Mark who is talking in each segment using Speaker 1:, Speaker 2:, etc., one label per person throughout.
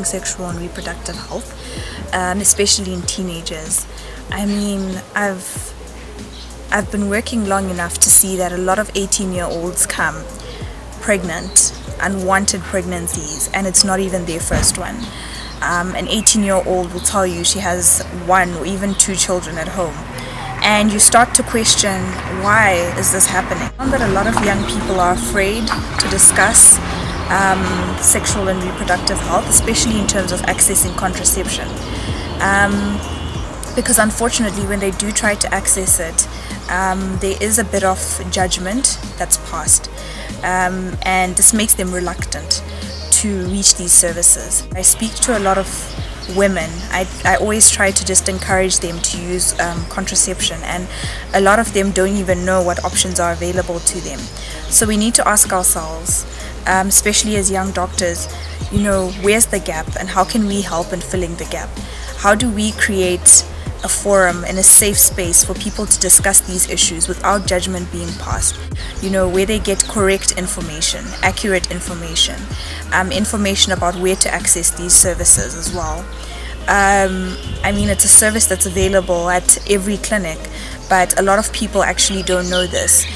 Speaker 1: sexual and reproductive health, especially in teenagers. I mean, I've been working long enough to see that a lot of 18-year-olds come pregnant, unwanted pregnancies, and it's not even their first one. An 18-year-old will tell you she has 1 or even 2 children at home. And you start to question, why is this happening? I found that a lot of young people are afraid to discuss sexual and reproductive health, especially in terms of accessing contraception. Because unfortunately, when they do try to access it, there is a bit of judgment that's passed. And this makes them reluctant to reach these services. I speak to a lot of women. I always try to just encourage them to use contraception, and a lot of them don't even know what options are available to them. So we need to ask ourselves, especially as young doctors, where's the gap and how can we help in filling the gap? How do we create a forum and a safe space for people to discuss these issues without judgment being passed, where they get correct information, accurate information, information about where to access these services as well. I mean, it's a service that's available at every clinic, but a lot of people actually don't know this,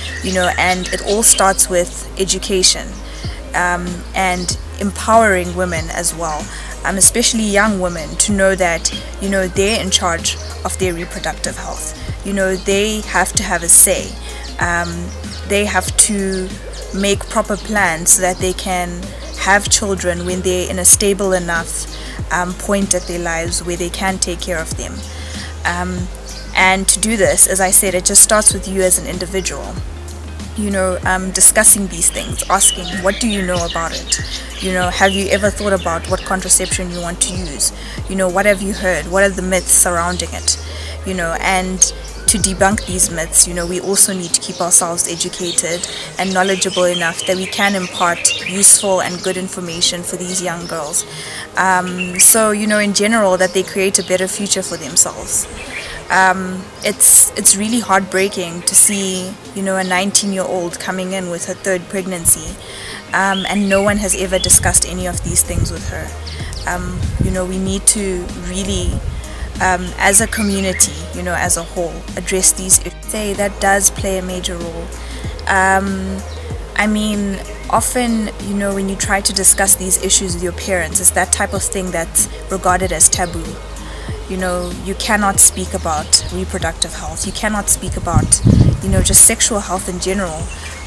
Speaker 1: and it all starts with education and empowering women as well. Especially young women, to know that they're in charge of their reproductive health. They have to have a say. They have to make proper plans so that they can have children when they're in a stable enough point at their lives where they can take care of them. And to do this, as I said, it just starts with you as an individual. Discussing these things, asking, what do you know about it? Have you ever thought about what contraception you want to use? What have you heard? What are the myths surrounding it? And to debunk these myths, we also need to keep ourselves educated and knowledgeable enough that we can impart useful and good information for these young girls. So, in general, that they create a better future for themselves. It's really heartbreaking to see, a 19-year-old coming in with her 3rd pregnancy, and no one has ever discussed any of these things with her. We need to really, as a community, as a whole, address these issues. Say that does play a major role. I mean, often, when you try to discuss these issues with your parents, it's that type of thing that's regarded as taboo. You cannot speak about reproductive health. You cannot speak about, just sexual health in general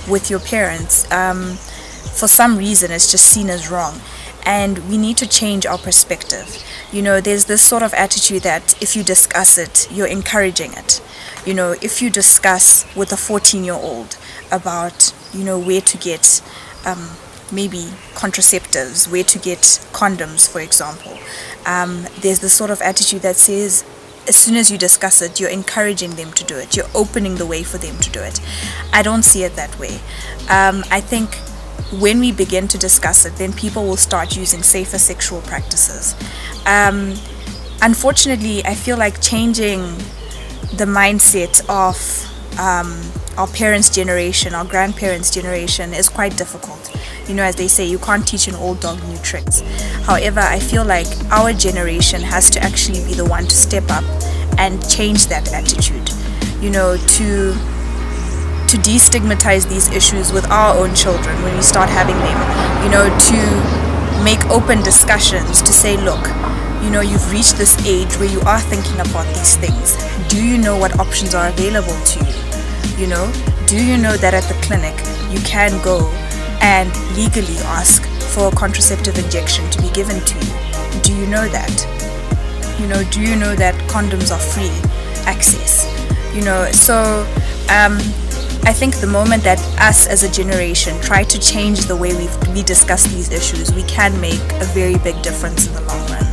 Speaker 1: with your parents. For some reason, it's just seen as wrong. And we need to change our perspective. There's this sort of attitude that if you discuss it, you're encouraging it. If you discuss with a 14-year-old about, where to get maybe contraceptives, where to get condoms, for example. There's this sort of attitude that says, as soon as you discuss it, you're encouraging them to do it. You're opening the way for them to do it. I don't see it that way. I think when we begin to discuss it, then people will start using safer sexual practices. Unfortunately, I feel like changing the mindset of our parents' generation, our grandparents' generation is quite difficult. As they say, you can't teach an old dog new tricks. However, I feel like our generation has to actually be the one to step up and change that attitude, to destigmatize these issues with our own children when we start having them, to make open discussions, to say, look, you've reached this age where you are thinking about these things. Do you know what options are available to you? Do you know that at the clinic you can go and legally ask for a contraceptive injection to be given to you? Do you know that? Do you know that condoms are free access? So I think the moment that us as a generation try to change the way we discuss these issues, we can make a very big difference in the long run.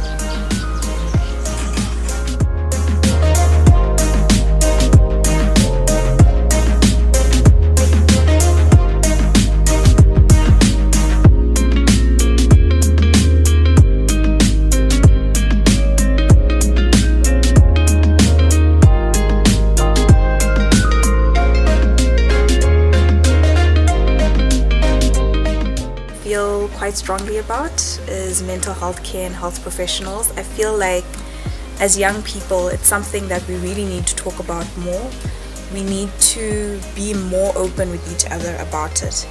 Speaker 1: quite strongly about is mental health care and health professionals. I feel like as young people, it's something that we really need to talk about more. We need to be more open with each other about it.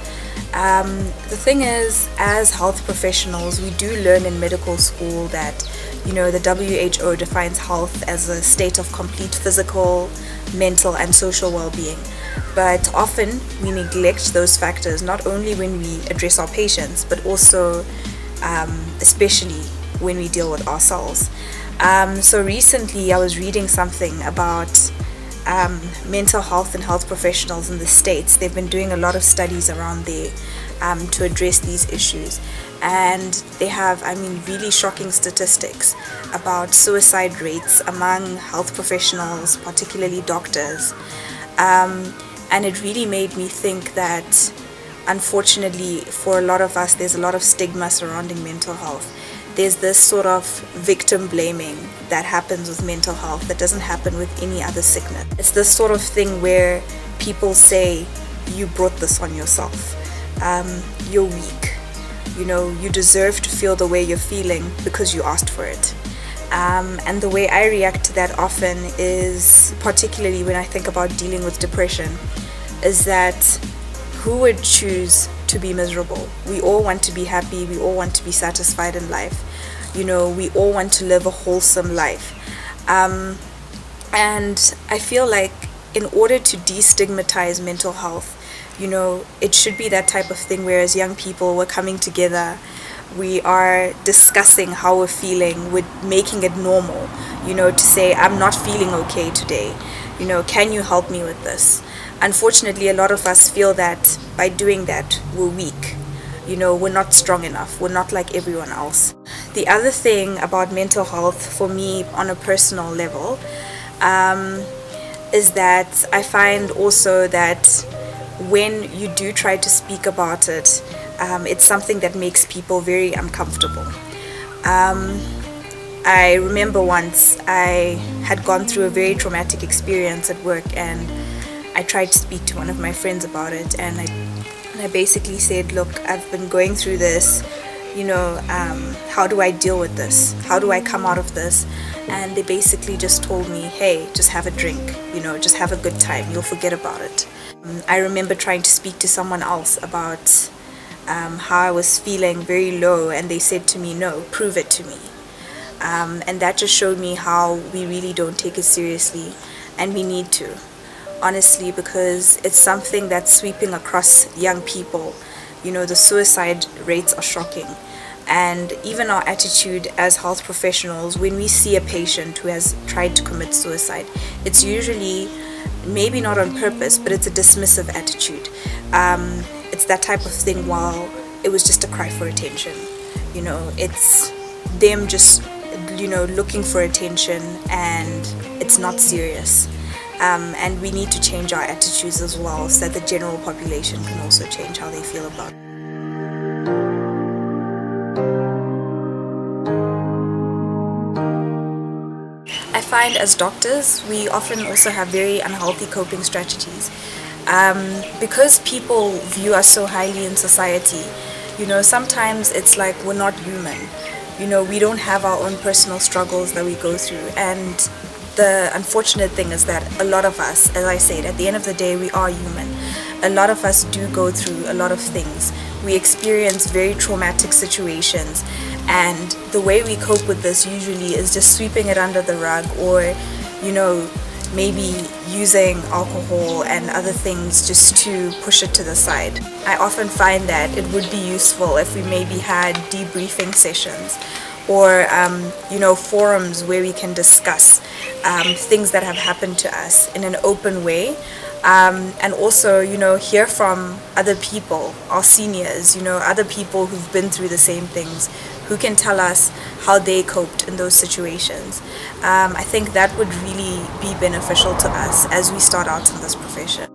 Speaker 1: The thing is, as health professionals, we do learn in medical school that, the WHO defines health as a state of complete physical, mental, and social well-being. But often we neglect those factors, not only when we address our patients, but also especially when we deal with ourselves. So recently I was reading something about mental health and health professionals in the States. They've been doing a lot of studies around there to address these issues. And they have, really shocking statistics about suicide rates among health professionals, particularly doctors. And it really made me think that, unfortunately, for a lot of us, there's a lot of stigma surrounding mental health. There's this sort of victim blaming that happens with mental health that doesn't happen with any other sickness. It's this sort of thing where people say, you brought this on yourself. You're weak. You deserve to feel the way you're feeling because you asked for it. And the way I react to that often is, particularly when I think about dealing with depression, is that who would choose to be miserable? We all want to be happy. We all want to be satisfied in life. We all want to live a wholesome life. And I feel like in order to destigmatize mental health, it should be that type of thing where as young people we're coming together, we are discussing how we're feeling, we're making it normal, to say, I'm not feeling okay today. Can you help me with this? Unfortunately, a lot of us feel that by doing that, we're weak. We're not strong enough. We're not like everyone else. The other thing about mental health for me on a personal level is that I find also that when you do try to speak about it, it's something that makes people very uncomfortable. I remember once I had gone through a very traumatic experience at work, and I tried to speak to one of my friends about it, and I basically said, look, I've been going through this, how do I deal with this? How do I come out of this? And they basically just told me, hey, just have a drink, just have a good time, you'll forget about it. I remember trying to speak to someone else about how I was feeling very low, and they said to me, no, prove it to me. And that just showed me how we really don't take it seriously, and we need to, honestly, because it's something that's sweeping across young people. The suicide rates are shocking, and even our attitude as health professionals, when we see a patient who has tried to commit suicide, it's usually maybe not on purpose, but it's a dismissive attitude. It's that type of thing, while it was just a cry for attention. It's them just looking for attention, and it's not serious. And we need to change our attitudes as well, so that the general population can also change how they feel about it. I find as doctors, we often also have very unhealthy coping strategies. Because people view us so highly in society, sometimes it's like we're not human. We don't have our own personal struggles that we go through. And the unfortunate thing is that a lot of us, as I said, at the end of the day, we are human. A lot of us do go through a lot of things. We experience very traumatic situations, and the way we cope with this usually is just sweeping it under the rug, or maybe using alcohol and other things just to push it to the side. I often find that it would be useful if we maybe had debriefing sessions, or forums where we can discuss things that have happened to us in an open way, and also hear from other people, our seniors, other people who've been through the same things, who can tell us how they coped in those situations. I think that would really be beneficial to us as we start out in this profession.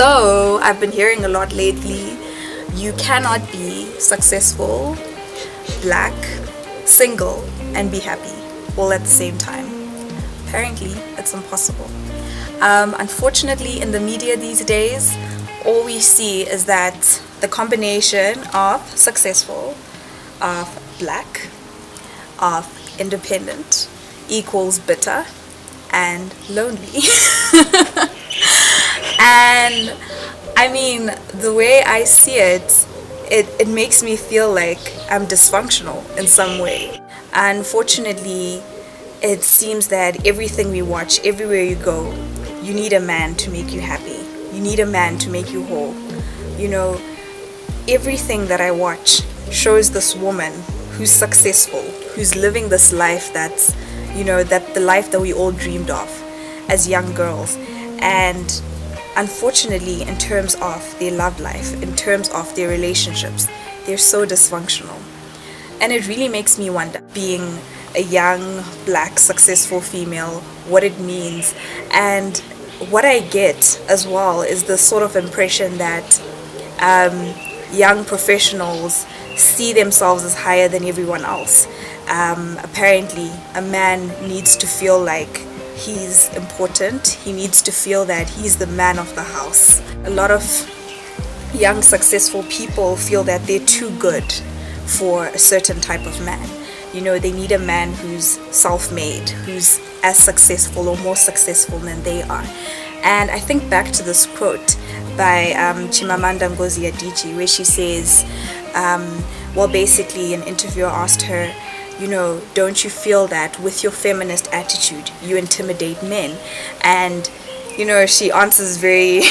Speaker 1: So I've been hearing a lot lately, you cannot be successful, black, single, and be happy all at the same time. Apparently, it's impossible. Unfortunately, in the media these days, all we see is that the combination of successful, of black, of independent equals bitter and lonely. And I mean, the way I see it, it makes me feel like I'm dysfunctional in some way. Unfortunately, it seems that everything we watch, everywhere you go, you need a man to make you happy. You need a man to make you whole. You know, everything that I watch shows this woman who's successful, who's living this life that's, that the life that we all dreamed of as young girls. And unfortunately, in terms of their love life, in terms of their relationships, they're so dysfunctional. And it really makes me wonder, being a young, black, successful female, what it means. And what I get as well is the sort of impression that young professionals see themselves as higher than everyone else. Apparently, a man needs to feel like he's important. He needs to feel that he's the man of the house. A lot of young, successful people feel that they're too good for a certain type of man. They need a man who's self-made, who's as successful or more successful than they are. And I think back to this quote by Chimamanda Ngozi Adichie, where she says, basically an interviewer asked her, don't you feel that with your feminist attitude, you intimidate men? And, she answers very,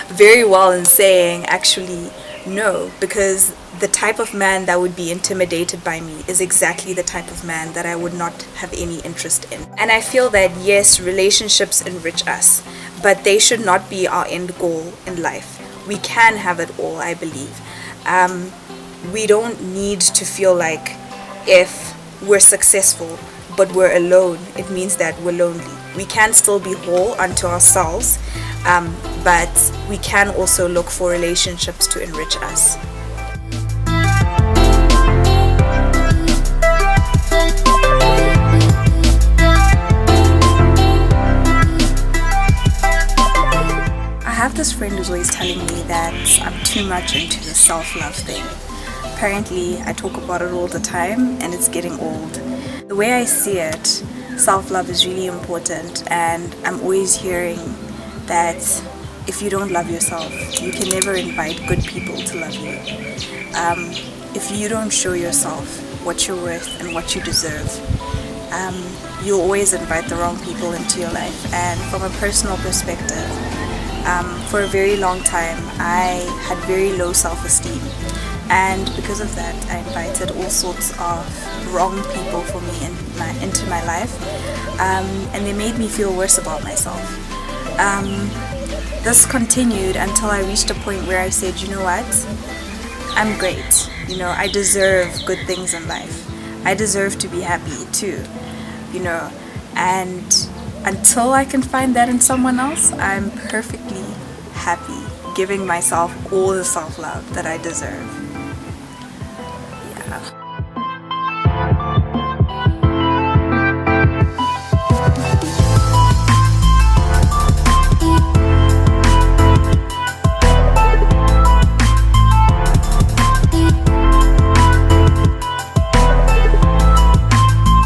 Speaker 1: very well in saying, actually, no, because the type of man that would be intimidated by me is exactly the type of man that I would not have any interest in. And I feel that, yes, relationships enrich us, but they should not be our end goal in life. We can have it all, I believe. We don't need to feel like if we're successful but we're alone, it means that we're lonely. We can still be whole unto ourselves, but we can also look for relationships to enrich us. I have this friend who's always telling me that I'm too much into the self-love thing. Apparently, I talk about it all the time and it's getting old. The way I see it, self-love is really important, and I'm always hearing that if you don't love yourself, you can never invite good people to love you. If you don't show yourself what you're worth and what you deserve, you'll always invite the wrong people into your life. And from a personal perspective, for a very long time, I had very low self-esteem. And because of that, I invited all sorts of wrong people for me into my life. And they made me feel worse about myself. This continued until I reached a point where I said, you know what? I'm great. I deserve good things in life. I deserve to be happy too. And until I can find that in someone else, I'm perfectly happy giving myself all the self-love that I deserve. Yeah.